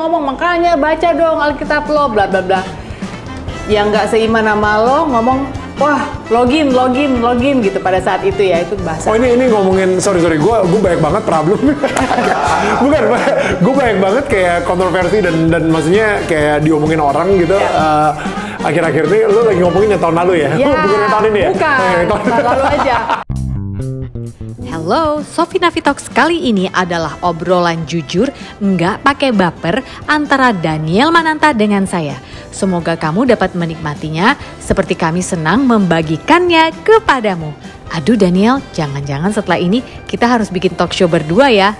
ngomong, makanya baca dong Alkitab lo, bla bla bla. Yang nggak seiman sama lo ngomong, wah login gitu pada saat itu ya, itu bahasa. Oh ini ngomongin, sorry, gue banyak banget problem. Bukan, gue banyak banget kayak kontroversi dan maksudnya kayak diomongin orang gitu. Akhir-akhir ini lo lagi ngomongin yang tahun lalu ya? Bukan yang tahun ini ya? Bukan, tahun lalu aja. Halo, Sofi Nafi Talks kali ini adalah obrolan jujur, nggak pakai baper antara Daniel Mananta dengan saya. Semoga kamu dapat menikmatinya seperti kami senang membagikannya kepadamu. Aduh Daniel, jangan-jangan setelah ini kita harus bikin talk show berdua ya.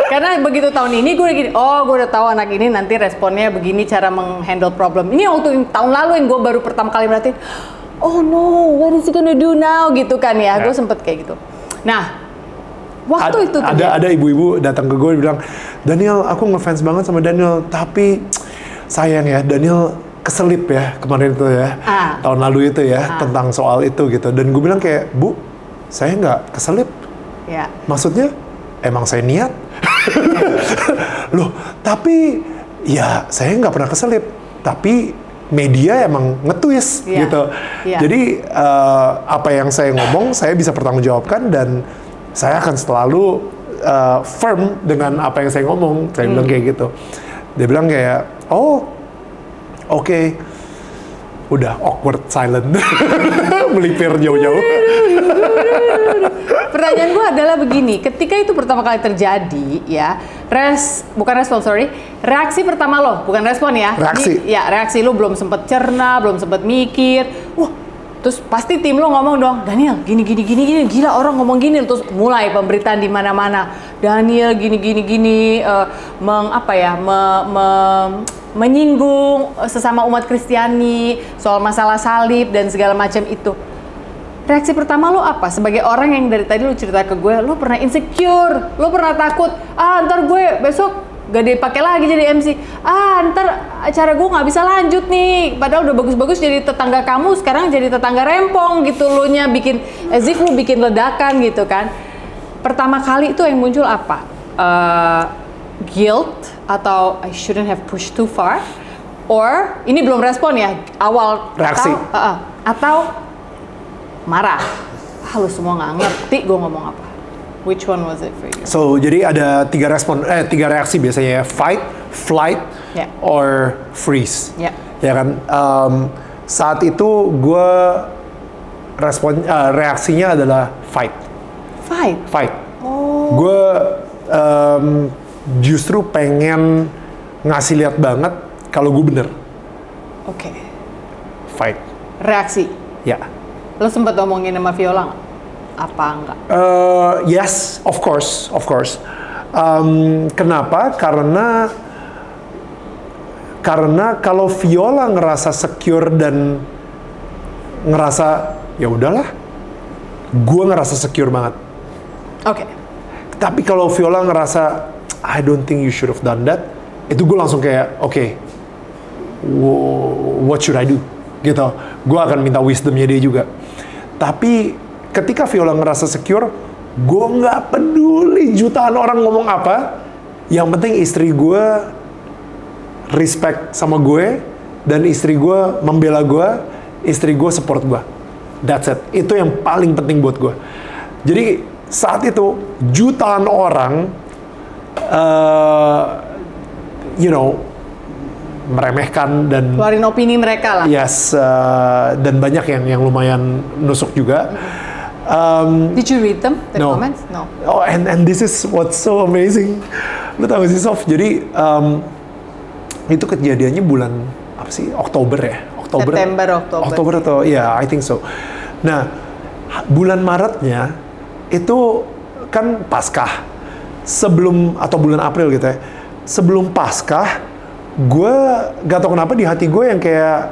Karena begitu tahun ini gue gini, gue udah tahu anak ini nanti responnya begini cara menghandle problem. Ini waktu tahun lalu yang gue baru pertama kali berarti, oh no, what is he gonna do now gitu kan ya, gue sempet kayak gitu. Nah, waktu itu ada ibu-ibu datang ke gue bilang, Daniel, aku ngefans banget sama Daniel, tapi sayang ya, Daniel keselip ya kemarin itu ya, tahun lalu itu ya, tentang soal itu gitu. Dan gue bilang kayak, Bu, saya nggak keselip. Ya. Maksudnya, emang saya niat. Loh, tapi ya saya nggak pernah keselip, tapi media emang nge-twist gitu. Jadi apa yang saya ngomong saya bisa pertanggungjawabkan dan saya akan selalu firm dengan apa yang saya ngomong. Saya bilang kayak gitu. Dia bilang kayak, oh oke. Udah awkward silent. Melipir jauh-jauh. Pertanyaan gue adalah begini, ketika itu pertama kali terjadi ya, reaksi pertama lo, bukan respon ya. Reaksi lo belum sempet cerna, belum sempet mikir. Wah, terus pasti tim lo ngomong dong, Daniel gini, gila orang ngomong gini. Terus mulai pemberitaan di mana-mana, Daniel gini, menyinggung sesama umat Kristiani soal masalah salib dan segala macam itu. Reaksi pertama lo apa? Sebagai orang yang dari tadi lo cerita ke gue, lo pernah insecure, lo pernah takut, ntar gue besok gak dipakai lagi jadi MC, ntar acara gue nggak bisa lanjut nih, padahal udah bagus-bagus jadi tetangga kamu, sekarang jadi tetangga rempong gitu, lo nya bikin as if lo bikin ledakan gitu kan. Pertama kali itu yang muncul apa? Guilt atau I shouldn't have pushed too far, or ini belum respon ya, awal reaksi atau marah. Lu semua nggak ngerti gue ngomong apa. Which one was it for you? So jadi ada tiga reaksi biasanya ya, fight, flight, or freeze. Ya kan. Saat itu gue reaksinya adalah fight. Fight. Oh. Gue justru pengen ngasih lihat banget kalau gue bener. Oke. Fight. Reaksi. Ya. Lo sempet ngomongin sama Viola nggak? Apa enggak? Yes, of course. Kenapa? Karena kalau Viola ngerasa secure dan ngerasa ya udahlah, gue ngerasa secure banget. Oke. Tapi kalau Viola ngerasa I don't think you should have done that, itu gue langsung kayak okay, what should I do? Gitu. Gue akan minta wisdomnya dia juga. Tapi ketika Viola ngerasa secure, gue nggak peduli jutaan orang ngomong apa. Yang penting istri gue respect sama gue, dan istri gue membela gue, istri gue support gue. That's it. Itu yang paling penting buat gue. Jadi saat itu jutaan orang, meremehkan dan keluarin opini mereka lah. Yes, dan banyak yang lumayan nusuk juga. Did you read them? The comments? No. Oh, and this is what's so amazing. Lu tahu sih Sof, jadi itu kejadiannya bulan apa sih? Oktober ya? Oktober atau I think so. Nah, bulan Maretnya itu kan Paskah. Atau bulan April gitu ya. Sebelum Paskah, gue gak tau kenapa di hati gue yang kayak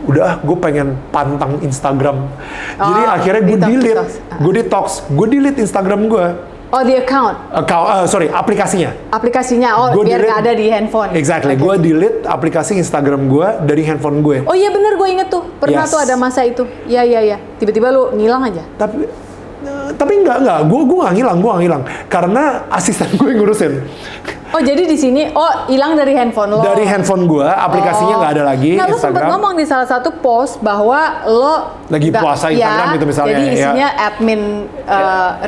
udah gue pengen pantang Instagram. Jadi akhirnya gue delete Instagram gue. Oh, di account? Aplikasinya. Biar gak ada di handphone. Exactly, gue delete aplikasi Instagram gue dari handphone gue. Oh iya bener, gue inget tuh, pernah tuh ada masa itu. Iya. Tiba-tiba lu ngilang aja. Tapi Tapi enggak, gue nggak ngilang, karena asisten gue yang ngurusin. Oh jadi di sini, hilang dari handphone lo? Dari handphone gue, aplikasinya nggak ada lagi. Nah, lo sempat ngomong di salah satu post bahwa lo lagi puasa Instagram gitu misalnya. Jadi isinya admin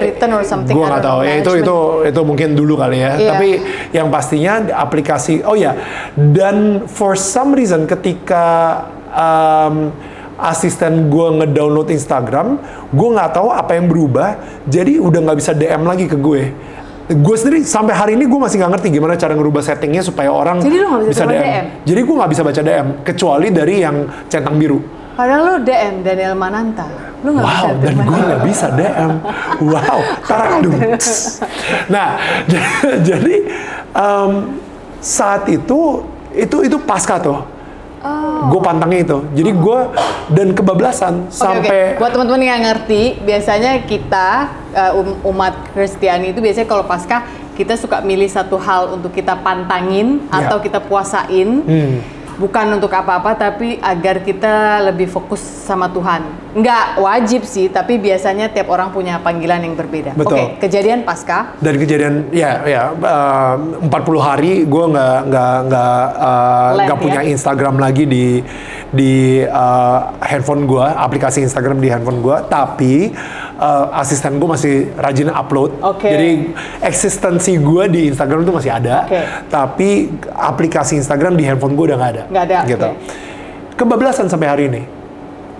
return or something. Gue nggak tahu. Ya itu mungkin dulu kali ya. Tapi yang pastinya aplikasi. Dan for some reason ketika asisten gue ngedownload Instagram, gue nggak tahu apa yang berubah. Jadi udah nggak bisa DM lagi ke gue. Gue sendiri sampai hari ini gue masih nggak ngerti gimana cara ngerubah settingnya supaya orang bisa DM. Jadi gue nggak bisa baca DM kecuali dari yang centang biru. Padahal lo DM Daniel Mananta, lo nggak bisa. Dan gue nggak bisa DM. Wow, taradum. Nah, jadi saat itu pasca tuh. Gue pantangnya itu. Jadi gue dan kebablasan sampai. Buat teman-teman yang ngerti, biasanya kita umat Kristiani itu biasanya kalau Paskah kita suka milih satu hal untuk kita pantangin atau kita puasain. Bukan untuk apa-apa, tapi agar kita lebih fokus sama Tuhan. Nggak wajib sih, tapi biasanya tiap orang punya panggilan yang berbeda. Betul. Kejadian Paskah. Dan kejadian 40 hari gue nggak punya Instagram lagi di handphone gue, aplikasi Instagram di handphone gue, tapi asisten gue masih rajin upload. Jadi eksistensi gue di Instagram itu masih ada, tapi aplikasi Instagram di handphone gue udah nggak ada. Gitu. Kebablasan sampai hari ini.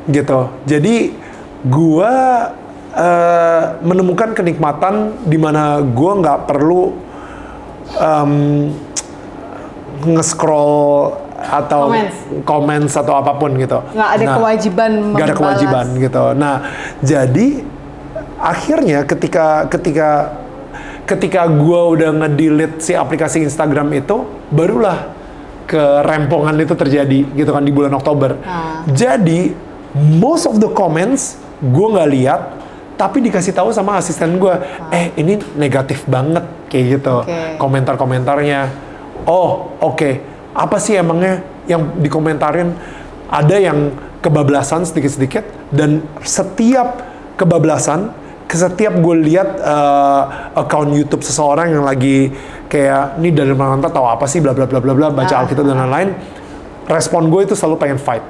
Gitu. Jadi gue menemukan kenikmatan di mana gue nggak perlu nge-scroll atau comments atau apapun gitu. Nggak ada kewajiban membalas. Nggak ada kewajiban gitu. Nah, jadi akhirnya ketika gue udah nge-delete si aplikasi Instagram itu, barulah kerempongan itu terjadi gitu kan di bulan Oktober. Jadi most of the comments gue nggak lihat, tapi dikasih tahu sama asisten gue, ini negatif banget kayak gitu komentar-komentarnya. Apa sih emangnya yang dikomentarin? Ada yang kebablasan sedikit-sedikit, dan setiap kebablasan, setiap gue lihat account YouTube seseorang yang lagi kayak ini dari mana tahu apa sih bla bla bla bla bla, baca Alkitab dan lain-lain, respon gue itu selalu pengen fight.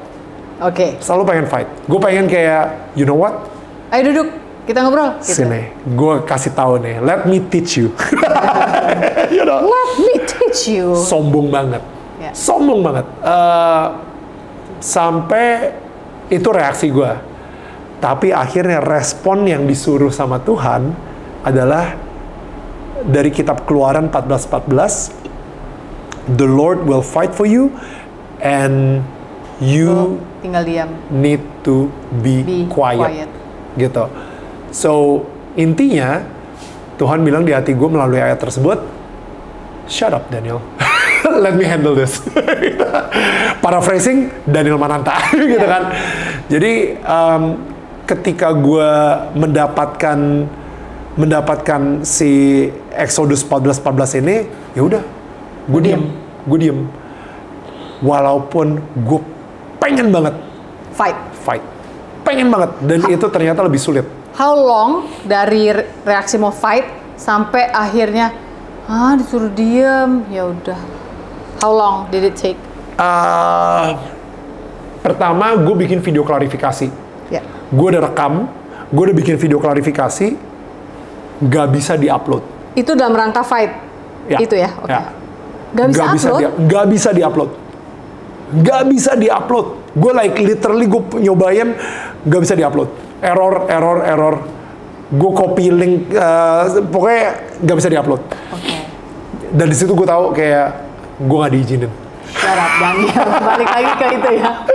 Selalu pengen fight. Gue pengen kayak, you know what? Ayo duduk, kita ngobrol. Sini, gue kasih tahu nih, let me teach you. You know? Let me teach you. Sombong banget. Sombong banget. Sampai itu reaksi gue. Tapi akhirnya respon yang disuruh sama Tuhan adalah dari kitab Keluaran 14:14, the Lord will fight for you and you tinggal diam. Need to be quiet. Gitu. So intinya Tuhan bilang di hati gue melalui ayat tersebut, shut up Daniel. Let me handle this. Paraphrasing Daniel Mananta gitu kan. Jadi ketika gue mendapatkan si Exodus 14:14 ini, ya udah, gue diem. Walaupun gue pengen banget fight, pengen banget, dan itu ternyata lebih sulit. How long dari reaksi mau fight sampai akhirnya disuruh diem, ya udah. How long did it take? Pertama, gue bikin video klarifikasi. Gue udah rekam, gue udah bikin video klarifikasi, gak bisa diupload. Itu dalam rangka fight? Itu ya? Gak bisa diupload. Gue literally gue nyobain, gak bisa diupload. Error. Gue copy link, pokoknya gak bisa diupload. Dan di situ gue tahu kayak gue gak diizinin. Syarat Daniel, balik lagi ke itu ya.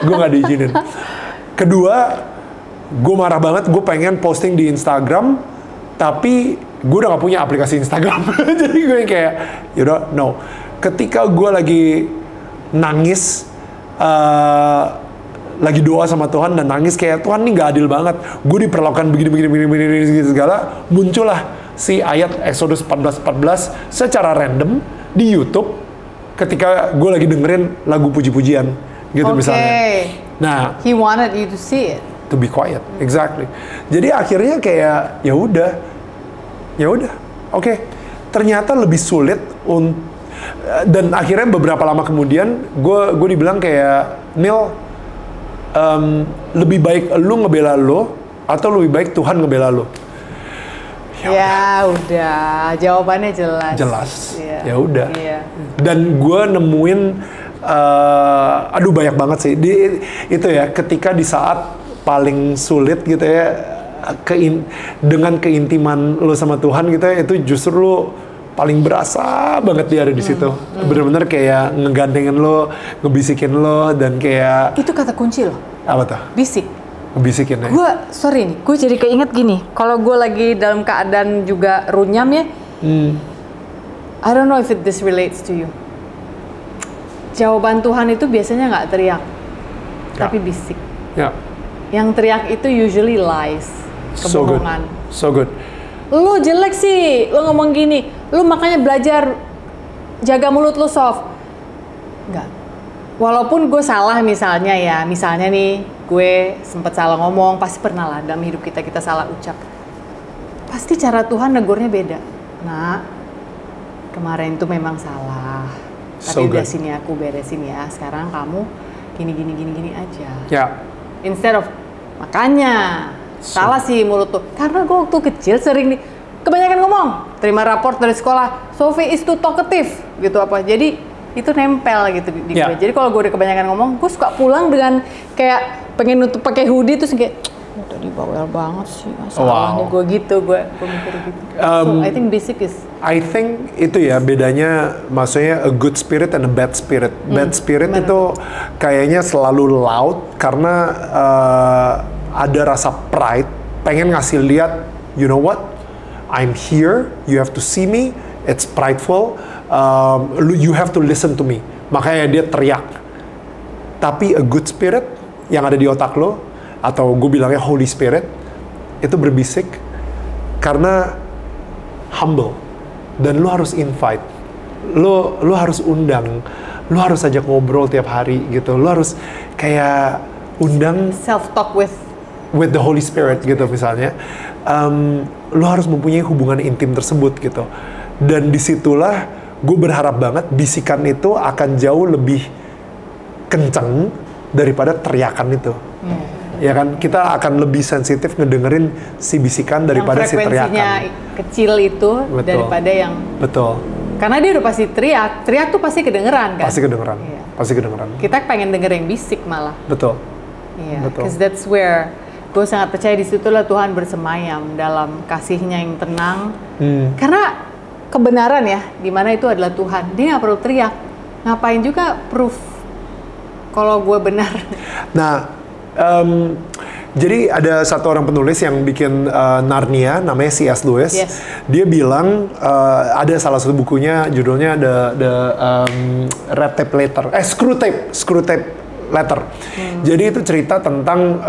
Gue gak diizinin. Kedua, gue marah banget, gue pengen posting di Instagram, tapi gue udah gak punya aplikasi Instagram. Jadi gue kayak, yaudah, no. Ketika gue lagi nangis, lagi doa sama Tuhan dan nangis kayak, Tuhan ini gak adil banget, gue diperlakukan begini segala, muncullah si ayat Exodus 14:14 secara random di YouTube ketika gue lagi dengerin lagu puji-pujian gitu misalnya. Nah, he wanted you to see it. To be quiet, exactly. Jadi akhirnya kayak ya udah, oke. Ternyata lebih sulit dan akhirnya beberapa lama kemudian gue dibilang kayak Neil, lebih baik lu ngebela lo atau lebih baik Tuhan ngebela lo. Ya udah, jawabannya jelas. Ya udah. Dan gue nemuin, aduh banyak banget sih. Itu ya, ketika di saat paling sulit gitu ya, dengan keintiman lo sama Tuhan gitu ya, itu justru lo paling berasa banget dia ada di situ. Bener-bener kayak ngegandengin lo, ngebisikin lo, dan kayak... Itu kata kunci lo. Apa tuh? Bisik. Ngebisikin ya. Gue jadi keinget gini, kalau gue lagi dalam keadaan juga runyam ya, I don't know if this relates to you. Jawaban Tuhan itu biasanya nggak teriak, tapi bisik. Ya. Yang teriak itu usually lies, kebohongan. So good. Lu jelek sih, lu ngomong gini. Lu makanya belajar jaga mulut lu soft. Enggak. Walaupun gue salah misalnya nih, gue sempet salah ngomong, pasti pernah lah dalam hidup kita salah ucap. Pasti cara Tuhan negurnya beda. Nah, kemarin itu memang salah. Tapi dari sini aku beresin ya. Sekarang kamu gini aja. Ya. Instead of makanya salah sih mulut tuh. Karena gue waktu kecil sering kebanyakan ngomong. Terima raport dari sekolah, Sophie is too talkative gitu apa. Jadi itu nempel gitu di gue. Jadi kalau gue udah kebanyakan ngomong, gue suka pulang dengan kayak pengen nutup pakai hoodie terus kayak tadi bawel banget sih masalahnya. Gue mikir gitu. So I think basic is. I think itu ya bedanya, maksudnya a good spirit and a bad spirit. Bad spirit itu kayaknya selalu loud karena ada rasa pride, pengen ngasih lihat, you know what, I'm here, you have to see me, it's prideful, you have to listen to me. Makanya dia teriak. Tapi a good spirit yang ada di otak lo, atau gue bilangnya Holy Spirit, itu berbisik karena humble, dan lo harus invite, lo harus undang, lo harus ajak ngobrol tiap hari gitu, lo harus kayak undang self talk with the Holy Spirit gitu misalnya. Lo harus mempunyai hubungan intim tersebut gitu, dan disitulah gue berharap banget bisikan itu akan jauh lebih kencang daripada teriakan itu. Ya kan, kita akan lebih sensitif ngedengerin si bisikan daripada si teriakan. Yang frekuensinya kecil itu. Betul. Daripada yang... Betul. Karena dia udah pasti teriak tuh pasti kedengeran kan? Pasti kedengeran, pasti kedengeran. Kita pengen denger yang bisik malah. Betul. Iya, because that's where gue sangat percaya di situlah Tuhan bersemayam dalam kasih-Nya yang tenang. Karena kebenaran ya, di mana itu adalah Tuhan. Dia nggak perlu teriak. Ngapain juga proof kalau gue benar. Nah, jadi ada satu orang penulis yang bikin Narnia, namanya C.S. Lewis. Yes. Dia bilang ada salah satu bukunya, judulnya the Red Tape Letter, Screw Tape Letter. Jadi itu cerita tentang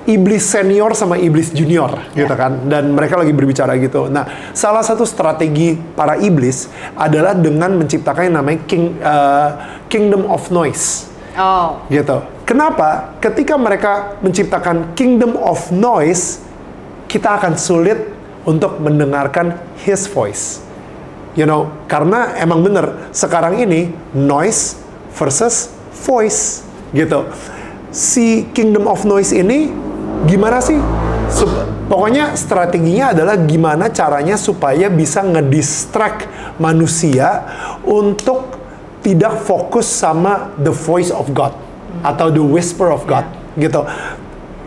iblis senior sama iblis junior, gitu kan. Dan mereka lagi berbicara gitu. Nah, salah satu strategi para iblis adalah dengan menciptakan yang namanya Kingdom of Noise. Gitu. Kenapa? Ketika mereka menciptakan Kingdom of Noise, kita akan sulit untuk mendengarkan His voice. You know, karena emang bener, sekarang ini noise versus voice, gitu. Si Kingdom of Noise ini gimana sih? Pokoknya strateginya adalah gimana caranya supaya bisa ngedistract manusia untuk tidak fokus sama the voice of God atau the whisper of God, gitu.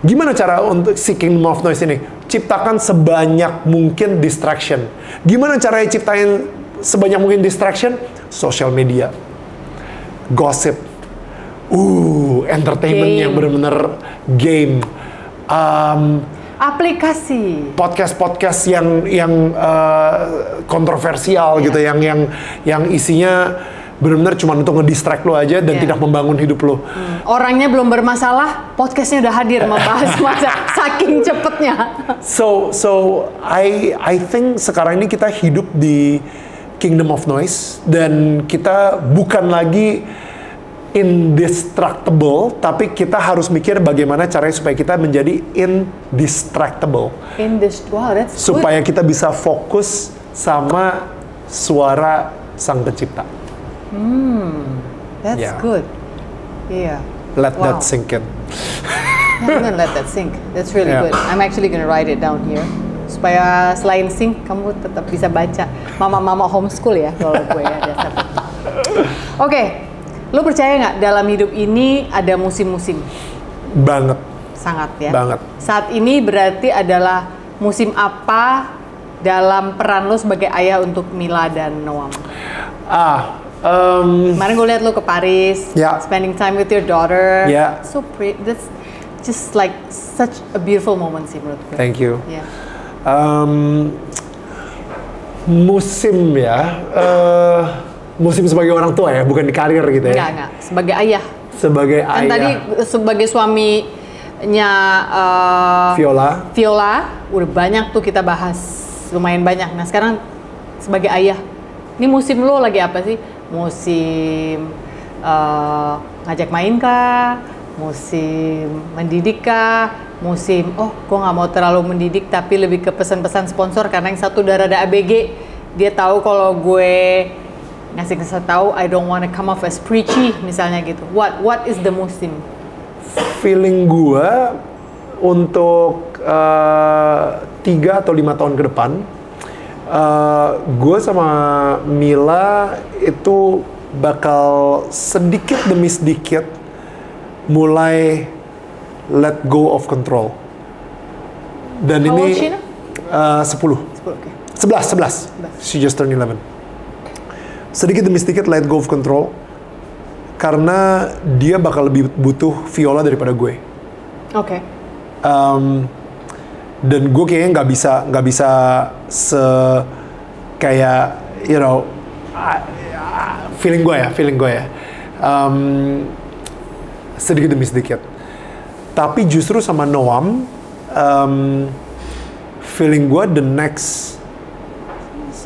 Gimana cara untuk si Kingdom of Noise ini? Ciptakan sebanyak mungkin distraction. Gimana caranya ciptain sebanyak mungkin distraction? Social media, gossip, entertainment yang benar-benar game, aplikasi, podcast yang kontroversial gitu, yang isinya benar-benar cuma untuk ngedistract lo aja dan tidak membangun hidup lo. Orangnya belum bermasalah, podcastnya udah hadir membahas masalah saking cepetnya. So I think sekarang ini kita hidup di Kingdom of Noise, dan kita bukan lagi indestructible, tapi kita harus mikir bagaimana caranya supaya kita menjadi indistractable. Wow, that's good. Supaya kita bisa fokus sama suara sang pencipta. That's good. Yeah. Let that sink in. I'm gonna let that sink. That's really good. I'm actually gonna write it down here. Supaya selain sink, kamu tetap bisa baca. Mama-mama homeschool ya, kalau gue ya. Oke. Lo percaya nggak dalam hidup ini ada musim-musim? Banget. Sangat ya? Banget. Saat ini berarti adalah musim apa dalam peran lo sebagai ayah untuk Mila dan Noam? Kemarin gue liat lo ke Paris, spending time with your daughter. So pretty. That's just like such a beautiful moment sih menurut gue. Thank you. Yeah. Musim ya. Musim sebagai orang tua ya, bukan di karir gitu ya? Enggak. Sebagai ayah. Sebagai ayah. Kan tadi sebagai suaminya Viola, udah banyak tuh kita bahas, lumayan banyak. Nah sekarang sebagai ayah, ini musim lo lagi apa sih? Musim ngajak main kah? Musim mendidik kah? Musim, gue nggak mau terlalu mendidik tapi lebih ke pesan-pesan sponsor karena yang satu udah rada ABG, dia tahu kalau gue ngasih kesan tahu I don't want to come off as preachy misalnya gitu. What is the musim? Feeling gue untuk 3 atau 5 tahun ke depan, gue sama Mila itu bakal sedikit demi sedikit mulai let go of control. Dan How ini old she now? 10. 11. She just turned 11. Sedikit demi sedikit let go of control karena dia bakal lebih butuh Viola daripada gue. Oke. Dan gue kayaknya nggak bisa kayak feeling gue ya. Sedikit demi sedikit. Tapi justru sama Noam, feeling gue the next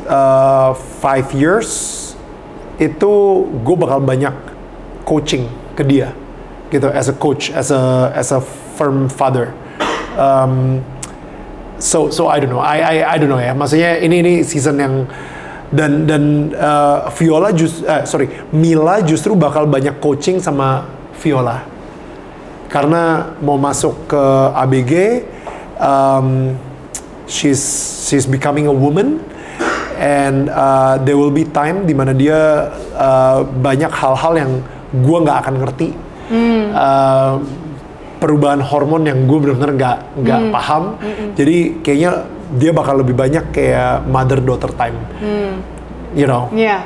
5 years itu gue bakal banyak coaching ke dia gitu, as a coach, as a firm father. So I don't know, I don't know ya. Maksudnya ini season yang dan Mila justru bakal banyak coaching sama Viola karena mau masuk ke ABG. She's becoming a woman. And there will be time di mana dia banyak hal-hal yang gue nggak akan ngerti, perubahan hormon yang gue benar-benar nggak paham. Jadi kayaknya dia bakal lebih banyak kayak mother-daughter time, you know? Yeah.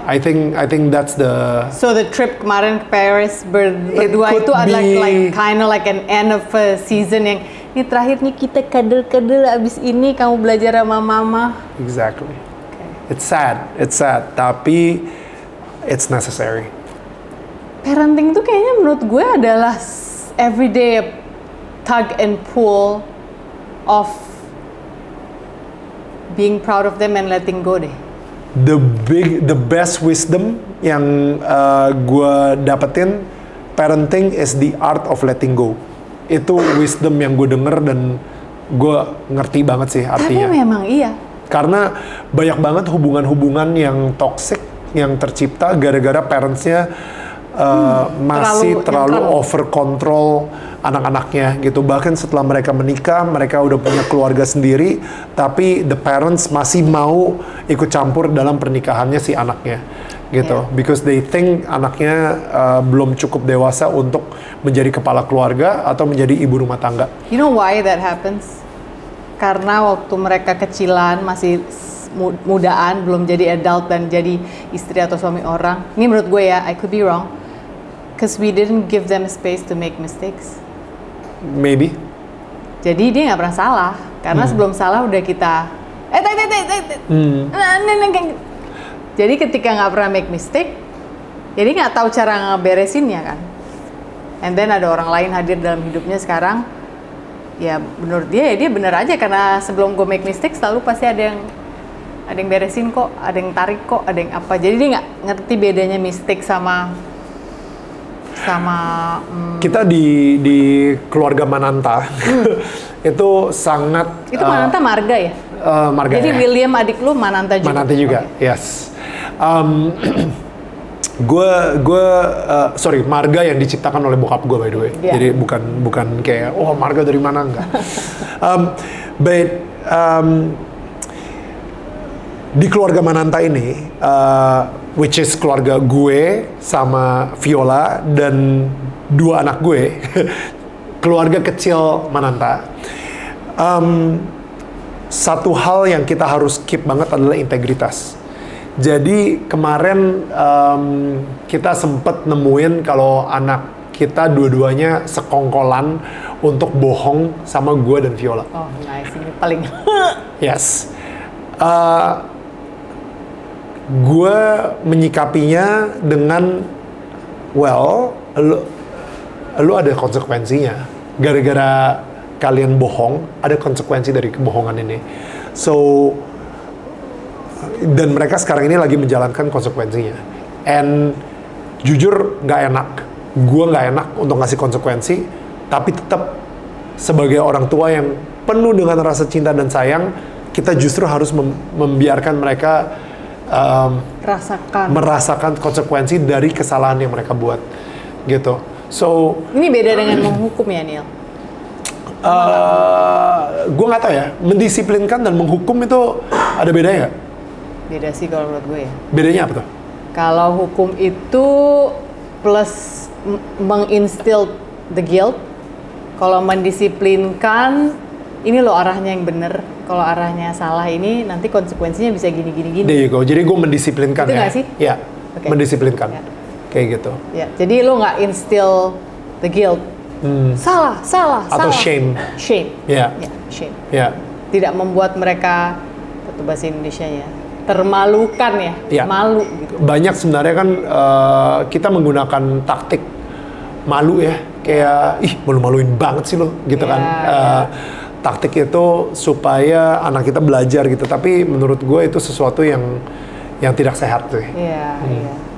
I think that's the. So the trip kemarin ke Paris berdua itu adalah kind of like an end of a season yang. Ini terakhir nih kita kadel-kadel abis ini kamu belajar sama mama. Exactly. It's sad, tapi it's necessary. Parenting itu kayaknya menurut gue adalah everyday tug and pull of being proud of them and letting go deh. The best wisdom yang gue dapetin, parenting is the art of letting go. Itu wisdom yang gue denger dan gue ngerti banget sih artinya. Tapi memang iya. Karena banyak banget hubungan-hubungan yang toxic yang tercipta gara-gara parentsnya masih terlalu over control anak-anaknya gitu. Bahkan setelah mereka menikah, mereka udah punya keluarga sendiri, tapi the parents masih mau ikut campur dalam pernikahannya si anaknya gitu. Because they think anaknya belum cukup dewasa untuk menjadi kepala keluarga atau menjadi ibu rumah tangga. You know why that happens? Karena waktu mereka kecilan masih mudaan, belum jadi adult dan jadi istri atau suami orang. Ini menurut gue ya, I could be wrong. Because we didn't give them space to make mistakes. Maybe. Jadi dia nggak pernah salah, karena sebelum salah udah kita jadi ketika nggak pernah make mistake, jadi nggak tahu cara ngeberesinnya kan. And then ada orang lain hadir dalam hidupnya sekarang, ya menurut dia ya dia bener aja karena sebelum gue make mistake selalu pasti ada yang beresin kok, ada yang tarik kok, ada yang apa. Jadi dia nggak ngerti bedanya mistake sama sama kita di keluarga Mananta itu sangat Mananta marga ya? Marga. Jadi William adik lu Mananta juga. Mananta juga, okay. Yes. Sorry, marga yang diciptakan oleh bokap gue by the way. Yeah. Jadi bukan kayak marga dari mana, enggak. Di keluarga Mananta ini, which is keluarga gue sama Viola dan 2 anak gue, keluarga kecil Mananta. Satu hal yang kita harus keep banget adalah integritas. Jadi kemarin kita sempet nemuin kalau anak kita dua-duanya sekongkolan untuk bohong sama gue dan Viola. Oh nice, ini paling. Yes. Gue menyikapinya dengan, lu ada konsekuensinya. Gara-gara kalian bohong, ada konsekuensi dari kebohongan ini. So, dan mereka sekarang ini lagi menjalankan konsekuensinya. And jujur nggak enak. Gue nggak enak untuk ngasih konsekuensi, tapi tetap sebagai orang tua yang penuh dengan rasa cinta dan sayang, kita justru harus membiarkan mereka merasakan konsekuensi dari kesalahan yang mereka buat, gitu. So ini beda dengan menghukum ya, Neil? Gue nggak tahu ya. Mendisiplinkan dan menghukum itu ada bedanya nggak? Beda sih kalau menurut gue ya. Bedanya apa tuh? Kalau hukum itu plus menginstil the guilt. Kalau mendisiplinkan, ini loh arahnya yang bener. Kalau arahnya salah ini nanti konsekuensinya bisa gini. There you go. Jadi gue mendisiplinkan itu ya. Nggak sih? Ya, okay. Mendisiplinkan. Ya. Kayak gitu. Ya, jadi lo nggak instill the guilt. Salah. Atau shame. Yeah. Shame. Yeah. Tidak membuat mereka, itu bahasa Indonesianya, termalukan ya. Yeah. Malu gitu. Banyak sebenarnya kan kita menggunakan taktik malu ya. Kayak, malu-maluin banget sih lo, gitu kan. Taktik itu supaya anak kita belajar gitu. Tapi menurut gue itu sesuatu yang tidak sehat tuh. Iya.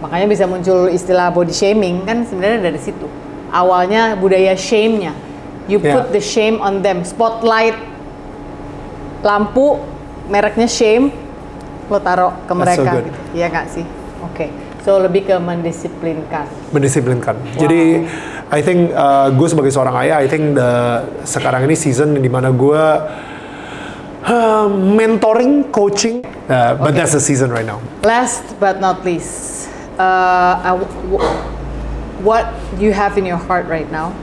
Makanya bisa muncul istilah body shaming kan sebenarnya dari situ. Awalnya budaya shame-nya. You put the shame on them. Spotlight, lampu, mereknya shame, lo taruh ke mereka. So gitu. Iya nggak sih? Oke. So lebih ke mendisiplinkan. Wow. Jadi I think gue sebagai seorang ayah, I think sekarang ini season di mana gue mentoring, coaching, but that's the season right now. Last but not least, what you have in your heart right now,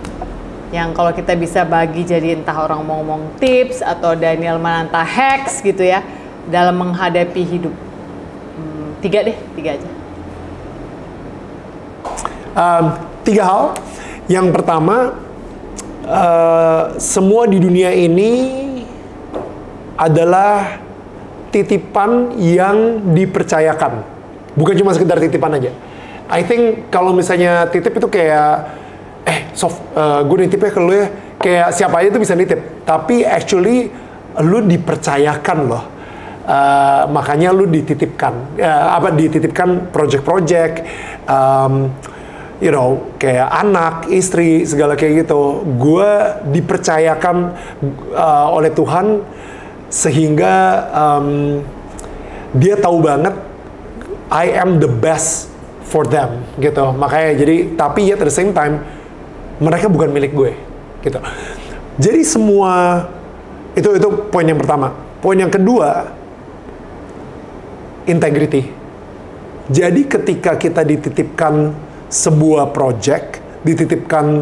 yang kalau kita bisa bagi jadi entah orang mau ngomong tips atau Daniel Mananta hacks gitu ya, dalam menghadapi hidup. 3 aja. 3 hal. Yang pertama, semua di dunia ini adalah titipan yang dipercayakan. Bukan cuma sekedar titipan aja. I think kalau misalnya titip itu kayak, gue nitipnya ke lu ya, kayak siapa aja tuh bisa nitip. Tapi actually, lu dipercayakan loh. Makanya lu dititipkan. Dititipkan project-project, kayak anak, istri, segala kayak gitu. Gue dipercayakan oleh Tuhan sehingga dia tahu banget I am the best for them gitu. Makanya tapi at the same time mereka bukan milik gue gitu. Jadi semua itu poin yang pertama. Poin yang kedua, integrity. Jadi ketika kita dititipkan sebuah project, dititipkan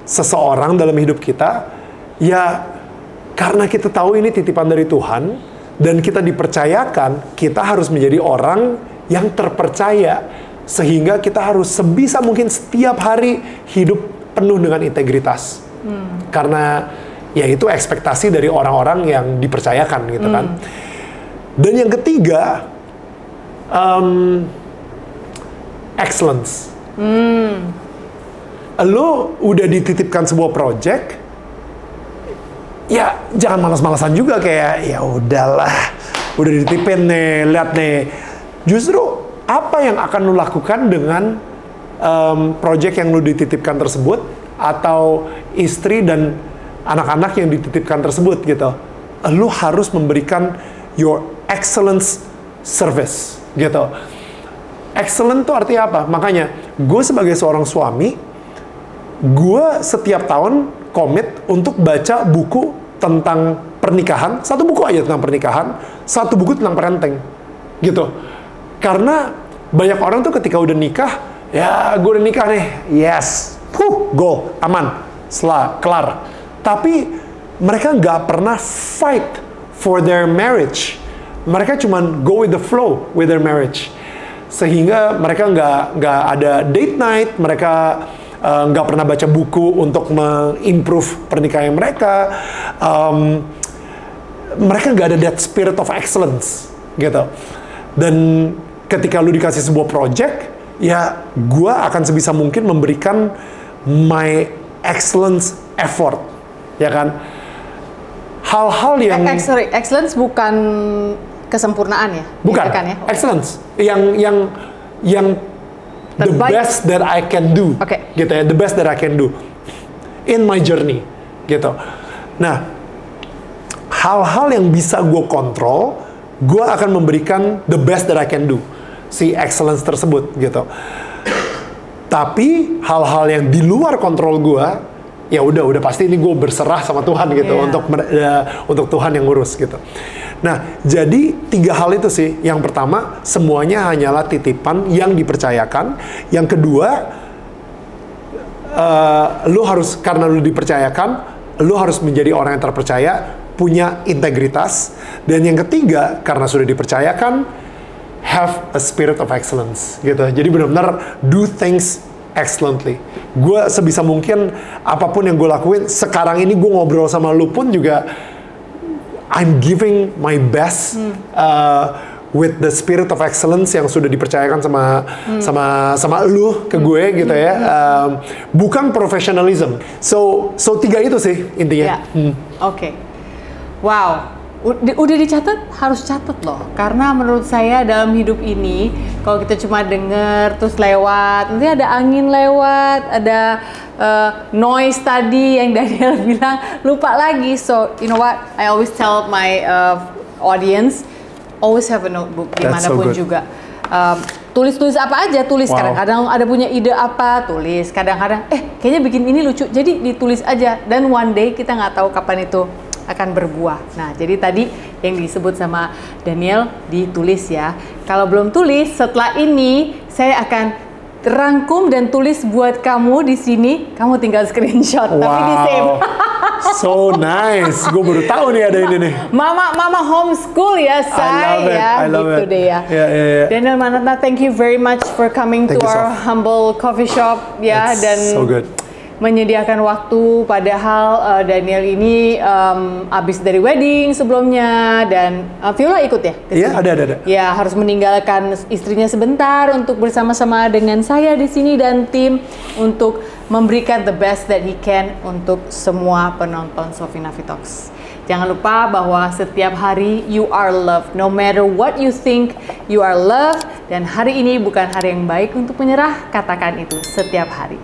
seseorang dalam hidup kita, ya karena kita tahu ini titipan dari Tuhan dan kita dipercayakan, kita harus menjadi orang yang terpercaya sehingga kita harus sebisa mungkin setiap hari hidup penuh dengan integritas. Karena ya itu ekspektasi dari orang-orang yang dipercayakan gitu kan. Dan yang ketiga, excellence. Lo udah dititipkan sebuah project, ya jangan malas-malasan juga kayak ya udahlah, udah dititipin nih, lihat nih. Justru apa yang akan lo lakukan dengan project yang lu dititipkan tersebut, atau istri dan anak-anak yang dititipkan tersebut gitu. Lu harus memberikan your excellence service gitu. Excellent tuh artinya apa? Makanya gue sebagai seorang suami, gue setiap tahun komit untuk baca buku tentang pernikahan, satu buku aja tentang pernikahan, satu buku tentang parenting gitu. Karena banyak orang tuh ketika udah nikah, ya gue udah nikah nih, yes, go, aman, kelar. Tapi mereka nggak pernah fight for their marriage. Mereka cuman go with the flow with their marriage. Sehingga mereka nggak ada date night, mereka nggak pernah baca buku untuk mengimprove pernikahan mereka. Mereka nggak ada that spirit of excellence gitu. Dan ketika lu dikasih sebuah project, ya gue akan sebisa mungkin memberikan my excellence effort, ya kan? Hal-hal yang excellence bukan kesempurnaan ya? Bukan, kan, ya? Excellence yang the best that I can do, gitu ya, the best that I can do in my journey, gitu. Nah, hal-hal yang bisa gue kontrol, gue akan memberikan the best that I can do, si excellence tersebut, gitu. Tapi hal-hal yang di luar kontrol gue, ya udah pasti ini gue berserah sama Tuhan gitu, untuk Tuhan yang ngurus gitu. Nah, jadi 3 hal itu sih. Yang pertama, semuanya hanyalah titipan yang dipercayakan. Yang kedua, lu harus, karena lu dipercayakan, lu harus menjadi orang yang terpercaya, punya integritas. Dan yang ketiga, karena sudah dipercayakan, have a spirit of excellence gitu. Jadi benar-benar do things excellently. Gue sebisa mungkin apapun yang gue lakuin, sekarang ini gue ngobrol sama lu pun juga I'm giving my best with the spirit of excellence yang sudah dipercayakan sama lu ke gue gitu ya. Bukan professionalism. So 3 itu sih intinya. Oke. Wow. Udah dicatat, harus catat loh. Karena menurut saya dalam hidup ini, kalau kita cuma denger terus lewat, nanti ada angin lewat, ada noise tadi yang Daniel bilang, lupa lagi. So, you know what? I always tell my audience, always have a notebook dimanapun juga. Tulis-tulis apa aja, tulis. Kadang-kadang ada punya ide apa, tulis. Kadang-kadang, kayaknya bikin ini lucu, jadi ditulis aja. Dan one day kita nggak tahu kapan itu akan berbuah. Nah, jadi tadi yang disebut sama Daniel ditulis ya. Kalau belum tulis, setelah ini saya akan rangkum dan tulis buat kamu di sini. Kamu tinggal screenshot, tapi di save. So nice. Gue baru tahu nih ada ini nih. Mama homeschool ya, saya gitu deh ya. Daniel Mananta, thank you very much for coming to our humble coffee shop ya. Dan so good. Menyediakan waktu, padahal Daniel ini abis dari wedding sebelumnya, dan Viola ikut ya? Iya, ada. Ya, harus meninggalkan istrinya sebentar untuk bersama-sama dengan saya di sini dan tim untuk memberikan the best that he can untuk semua penonton Sophie Nafi Talks. Jangan lupa bahwa setiap hari you are loved. No matter what you think, you are loved. Dan hari ini bukan hari yang baik untuk menyerah, katakan itu setiap hari.